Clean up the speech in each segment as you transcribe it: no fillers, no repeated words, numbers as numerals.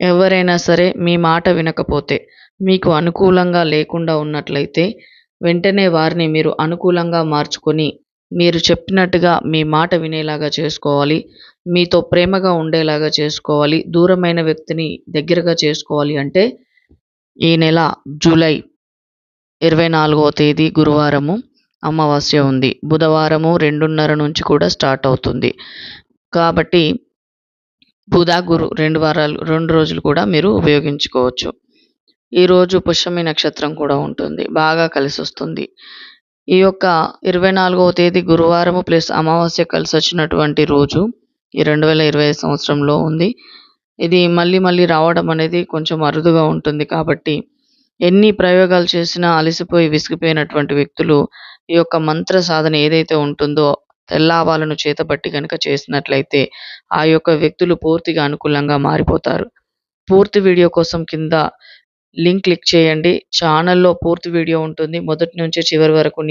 ఎవరైనా సరే మీ మాట వినకపోతే, మీకు అనుకూలంగా లేకుండా ఉన్నట్లయితే, వెంటనే వారిని మీరు అనుకూలంగా మార్చుకొని, మీరు చెప్పినట్టుగా మీ మాట వినేలాగా చేసుకోవాలి. మీతో ప్రేమగా ఉండేలాగా చేసుకోవాలి. దూరమైన వ్యక్తిని దగ్గరగా చేసుకోవాలి అంటే, ఈ నెల జూలై 24వ తేదీ గురువారము అమావాస్య ఉంది. బుధవారము 2:30 నుంచి కూడా స్టార్ట్ అవుతుంది. కాబట్టి బుధ, గురు 2 రోజులు కూడా మీరు ఉపయోగించుకోవచ్చు. ఈరోజు పుష్యమి నక్షత్రం కూడా ఉంటుంది. బాగా కలిసొస్తుంది. ఈ యొక్క 24వ తేదీ గురువారము ప్లస్ అమావాస్య కలిసొచ్చినటువంటి రోజు ఈ 2025 సంవత్సరంలో ఉంది. ఇది మళ్ళీ మళ్ళీ రావడం అనేది కొంచెం అరుదుగా ఉంటుంది కాబట్టి, ఎన్ని ప్రయోగాలు చేసినా అలసిపోయి విసిగిపోయినటువంటి వ్యక్తులు ఈ యొక్క మంత్ర సాధన ఏదైతే ఉంటుందో తెల్లావాలను చేతబట్టి గనుక చేసినట్లయితే ఆ యొక్క వ్యక్తులు పూర్తిగా అనుకూలంగా మారిపోతారు. పూర్తి వీడియో కోసం కింద లింక్ క్లిక్ చేయండి. ఛానల్‌లో పూర్తి వీడియో ఉంటుంది. మొదటి నుంచి చివరి వరకు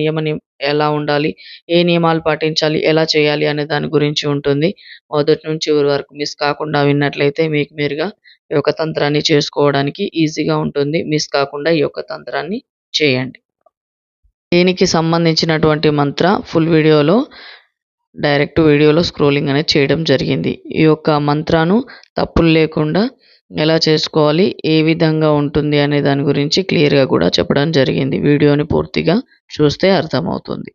ఎలా ఉండాలి, ఏ నియమాలు పాటించాలి, ఎలా చేయాలి అనే దాని గురించి ఉంటుంది. మొదటి నుంచి చివరి వరకు మిస్ కాకుండా విన్నట్లయితే మీకు మీరుగా ఈ యొక్క తంత్రాన్ని చేసుకోవడానికి ఈజీగా ఉంటుంది. మిస్ కాకుండా ఈ యొక్క తంత్రాన్ని చేయండి. దీనికి సంబంధించినటువంటి మంత్ర ఫుల్ వీడియోలో డైరెక్ట్ వీడియోలో స్క్రోలింగ్ అనేది చేయడం జరిగింది. ఈ యొక్క మంత్రాను తప్పులు లేకుండా ఎలా చేసుకోవాలి, ఏ విధంగా ఉంటుంది అనే దాని గురించి క్లియర్‌గా కూడా చెప్పడం జరిగింది. వీడియోని పూర్తిగా చూస్తే అర్థమవుతుంది.